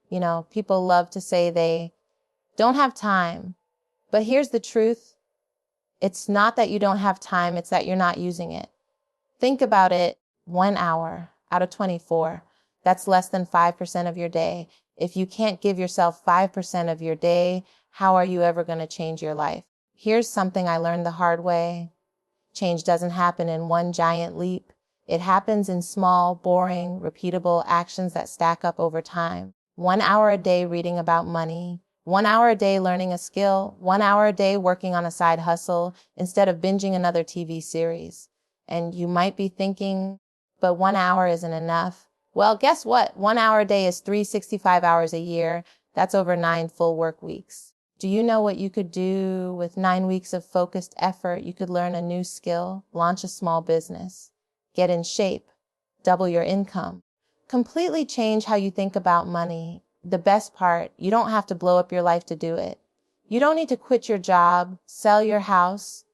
You know, people love to say they don't have time, but here's the truth. It's not that you don't have time, it's that you're not using it. Think about it, 1 hour out of 24. That's less than 5% of your day. If you can't give yourself 5% of your day, how are you ever going to change your life? Here's something I learned the hard way. Change doesn't happen in one giant leap. It happens in small, boring, repeatable actions that stack up over time. 1 hour a day reading about money, 1 hour a day learning a skill, 1 hour a day working on a side hustle instead of binging another TV series. And you might be thinking, but 1 hour isn't enough. Well, guess what? 1 hour a day is 365 hours a year. That's over 9 full work weeks. Do you know what you could do with 9 weeks of focused effort? You could learn a new skill, launch a small business, get in shape, double your income, completely change how you think about money. The best part, you don't have to blow up your life to do it. You don't need to quit your job, sell your house,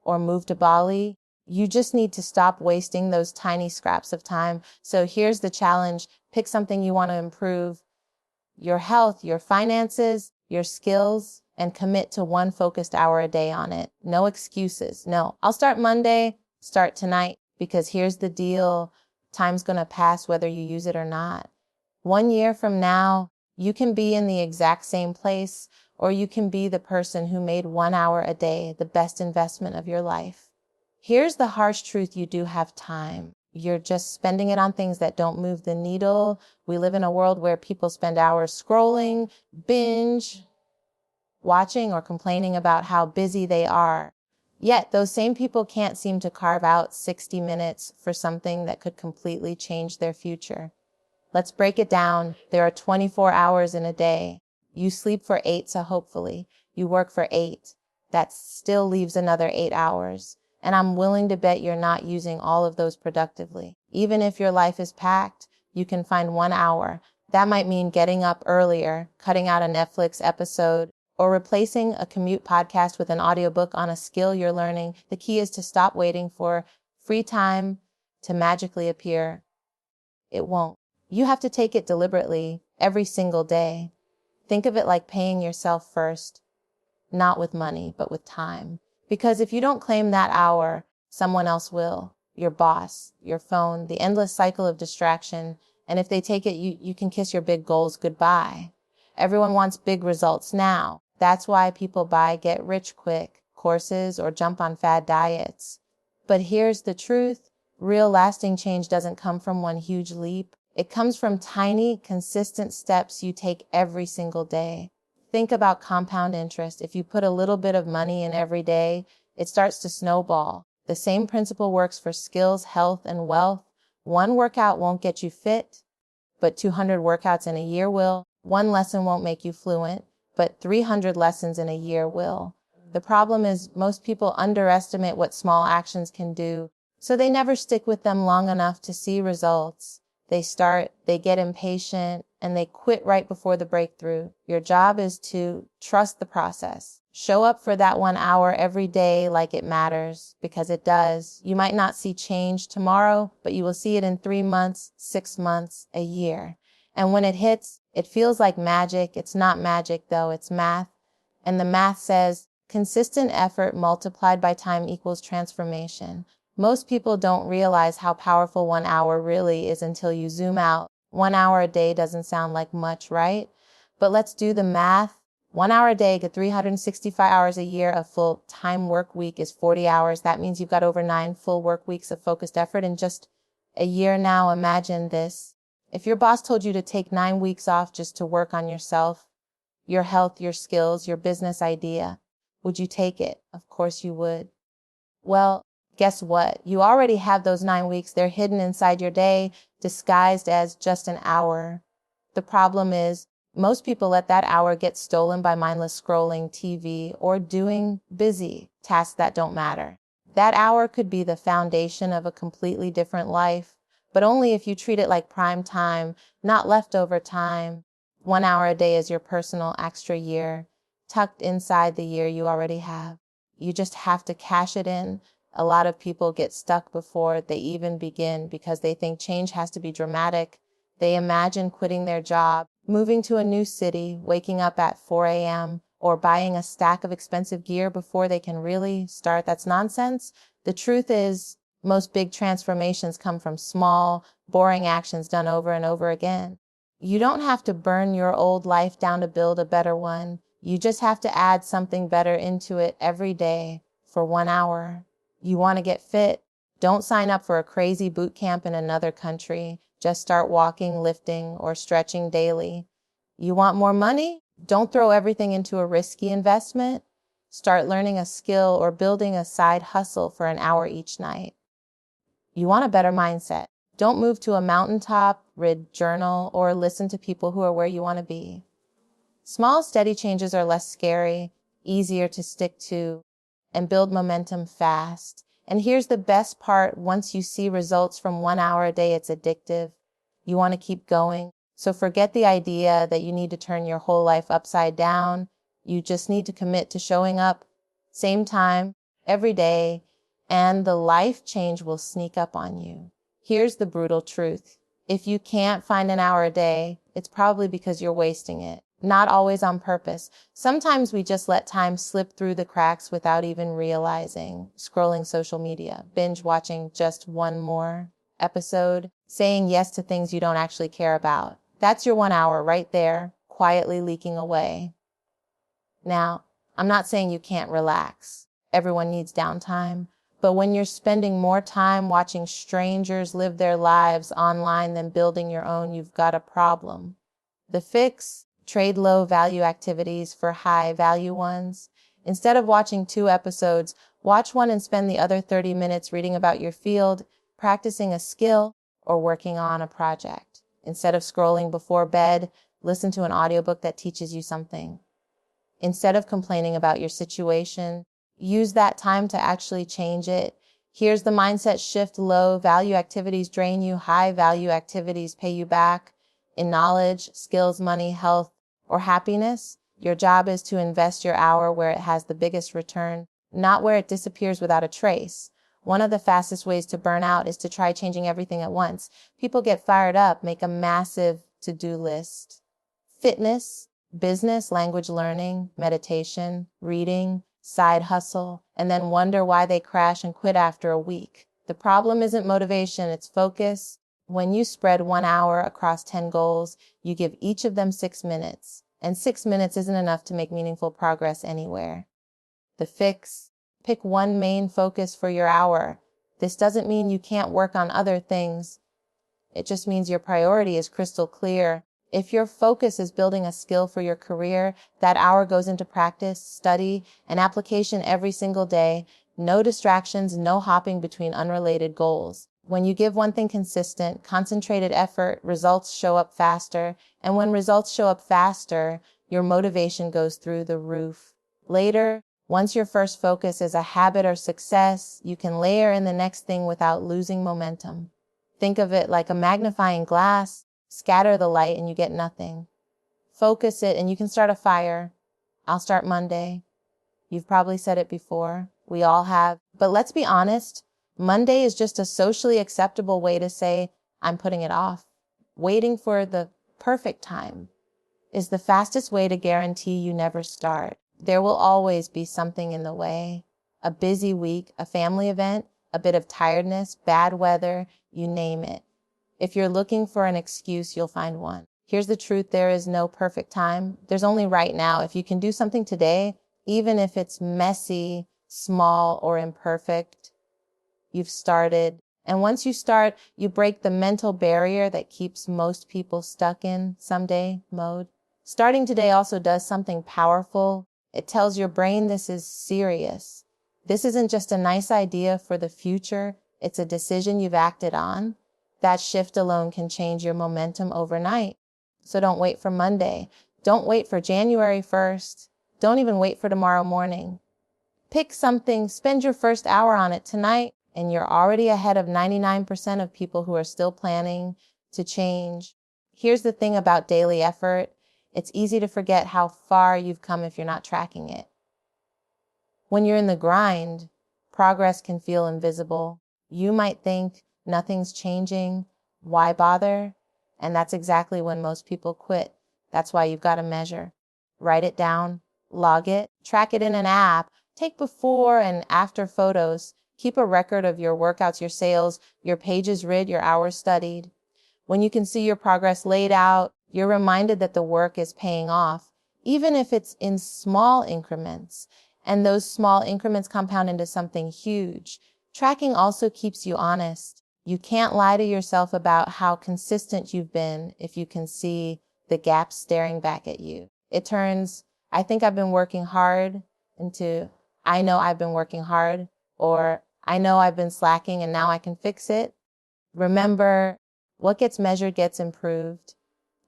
or move to Bali. You just need to stop wasting those tiny scraps of time. So here's the challenge. Pick something you want to improve: your health, your finances, your skills, and commit to 1 focused hour a day on it. No excuses. No, I'll start Monday, start tonight, because here's the deal. Time's going to pass whether you use it or not. 1 year from now, you can be in the exact same place, or you can be the person who made 1 hour a day the best investment of your life. Here's the harsh truth: you do have time. You're just spending it on things that don't move the needle. We live in a world where people spend hours scrolling, binge, watching, or complaining about how busy they are. Yet those same people can't seem to carve out 60 minutes for something that could completely change their future. Let's break it down. There are 24 hours in a day. You sleep for 8, so hopefully you work for 8. That still leaves another 8 hours. And I'm willing to bet you're not using all of those productively. Even if your life is packed, you can find 1 hour. That might mean getting up earlier, cutting out a Netflix episode, or replacing a commute podcast with an audiobook on a skill you're learning. The key is to stop waiting for free time to magically appear. It won't. You have to take it deliberately every single day. Think of it like paying yourself first, not with money, but with time. Because if you don't claim that hour, someone else will. Your boss, your phone, the endless cycle of distraction. And if they take it, you can kiss your big goals goodbye. Everyone wants big results now. That's why people buy get rich quick courses or jump on fad diets. But here's the truth. Real lasting change doesn't come from one huge leap. It comes from tiny, consistent steps you take every single day. Think about compound interest. If you put a little bit of money in every day, it starts to snowball. The same principle works for skills, health, and wealth. 1 workout won't get you fit, but 200 workouts in a year will. 1 lesson won't make you fluent, but 300 lessons in a year will. The problem is most people underestimate what small actions can do, so they never stick with them long enough to see results. They start, they get impatient, and they quit right before the breakthrough. Your job is to trust the process. Show up for that 1 hour every day like it matters, because it does. You might not see change tomorrow, but you will see it in 3 months, 6 months, a year. And when it hits, it feels like magic. It's not magic though, it's math. And the math says consistent effort multiplied by time equals transformation. Most people don't realize how powerful 1 hour really is until you zoom out. 1 hour a day doesn't sound like much, right? But let's do the math. 1 hour a day to 365 hours a year. A full-time work week is 40 hours. That means you've got over 9 full work weeks of focused effort in just a year now. Imagine this. If your boss told you to take 9 weeks off just to work on yourself, your health, your skills, your business idea, would you take it? Of course you would. Well, guess what? You already have those 9 weeks. They're hidden inside your day, disguised as just an hour. The problem is, most people let that hour get stolen by mindless scrolling TV or doing busy tasks that don't matter. That hour could be the foundation of a completely different life, but only if you treat it like prime time, not leftover time. 1 hour a day is your personal extra year, tucked inside the year you already have. You just have to cash it in. A lot of people get stuck before they even begin because they think change has to be dramatic. They imagine quitting their job, Moving to a new city, waking up at 4 a.m., or buying a stack of expensive gear before they can really start. That's nonsense. The truth is, most big transformations come from small, boring actions done over and over again. You don't have to burn your old life down to build a better one. You just have to add something better into it every day for 1 hour. You want to get fit? Don't sign up for a crazy boot camp in another country. Just start walking, lifting, or stretching daily. You want more money? Don't throw everything into a risky investment. Start learning a skill or building a side hustle for an hour each night. You want a better mindset? Don't move to a mountaintop, read journal, or listen to people who are where you want to be. Small, steady changes are less scary, easier to stick to, and build momentum fast. And here's the best part: once you see results from 1 hour a day, it's addictive. You want to keep going. So forget the idea that you need to turn your whole life upside down. You just need to commit to showing up, same time, every day, and the life change will sneak up on you. Here's the brutal truth. If you can't find an hour a day, it's probably because you're wasting it. Not always on purpose. Sometimes we just let time slip through the cracks without even realizing. Scrolling social media, binge watching just one more episode, saying yes to things you don't actually care about. That's your 1 hour right there, quietly leaking away. Now, I'm not saying you can't relax. Everyone needs downtime. But when you're spending more time watching strangers live their lives online than building your own, you've got a problem. The fix: trade low-value activities for high-value ones. Instead of watching 2 episodes, watch one and spend the other 30 minutes reading about your field, practicing a skill, or working on a project. Instead of scrolling before bed, listen to an audiobook that teaches you something. Instead of complaining about your situation, use that time to actually change it. Here's the mindset shift: low-value activities drain you, high-value activities pay you back. In knowledge, skills, money, health, or happiness, your job is to invest your hour where it has the biggest return, not where it disappears without a trace. One of the fastest ways to burn out is to try changing everything at once. People get fired up, make a massive to-do list. Fitness, business, language learning, meditation, reading, side hustle, and then wonder why they crash and quit after a week. The problem isn't motivation, it's focus. When you spread 1 hour across 10 goals, you give each of them 6 minutes. And 6 minutes isn't enough to make meaningful progress anywhere. The fix: pick one main focus for your hour. This doesn't mean you can't work on other things. It just means your priority is crystal clear. If your focus is building a skill for your career, that hour goes into practice, study, and application every single day. No distractions, no hopping between unrelated goals. When you give one thing consistent, concentrated effort, results show up faster. And when results show up faster, your motivation goes through the roof. Later, once your first focus is a habit or success, you can layer in the next thing without losing momentum. Think of it like a magnifying glass. Scatter the light and you get nothing. Focus it and you can start a fire. I'll start Monday. You've probably said it before. We all have. But let's be honest, Monday is just a socially acceptable way to say, I'm putting it off. Waiting for the perfect time is the fastest way to guarantee you never start. There will always be something in the way. A busy week, a family event, a bit of tiredness, bad weather, you name it. If you're looking for an excuse, you'll find one. Here's the truth: there is no perfect time. There's only right now. If you can do something today, even if it's messy, small, or imperfect, you've started. And once you start, you break the mental barrier that keeps most people stuck in someday mode. Starting today also does something powerful. It tells your brain this is serious. This isn't just a nice idea for the future. It's a decision you've acted on. That shift alone can change your momentum overnight. So don't wait for Monday. Don't wait for January 1st. Don't even wait for tomorrow morning. Pick something, spend your first hour on it tonight, and you're already ahead of 99% of people who are still planning to change. Here's the thing about daily effort: it's easy to forget how far you've come if you're not tracking it. When you're in the grind, progress can feel invisible. You might think, nothing's changing, why bother? And that's exactly when most people quit. That's why you've got to measure. Write it down, log it, track it in an app, take before and after photos, keep a record of your workouts, your sales, your pages read, your hours studied. When you can see your progress laid out, you're reminded that the work is paying off, even if it's in small increments. And those small increments compound into something huge. Tracking also keeps you honest. You can't lie to yourself about how consistent you've been if you can see the gaps staring back at you. It turns, I think I've been working hard into, I know I've been working hard, or I know I've been slacking and now I can fix it. Remember, what gets measured gets improved.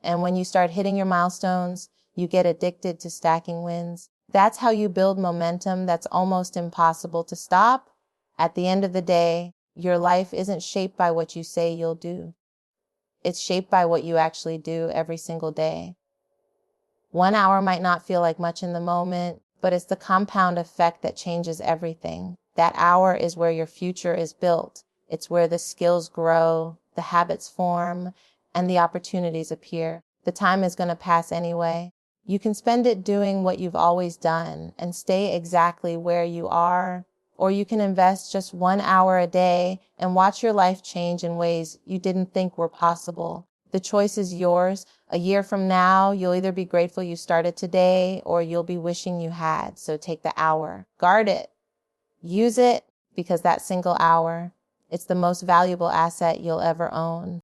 And when you start hitting your milestones, you get addicted to stacking wins. That's how you build momentum that's almost impossible to stop. At the end of the day, your life isn't shaped by what you say you'll do. It's shaped by what you actually do every single day. 1 hour might not feel like much in the moment, but it's the compound effect that changes everything. That hour is where your future is built. It's where the skills grow, the habits form, and the opportunities appear. The time is going to pass anyway. You can spend it doing what you've always done and stay exactly where you are, or you can invest just 1 hour a day and watch your life change in ways you didn't think were possible. The choice is yours. A year from now, you'll either be grateful you started today or you'll be wishing you had. So take the hour, guard it, use it, because that single hour, it's the most valuable asset you'll ever own.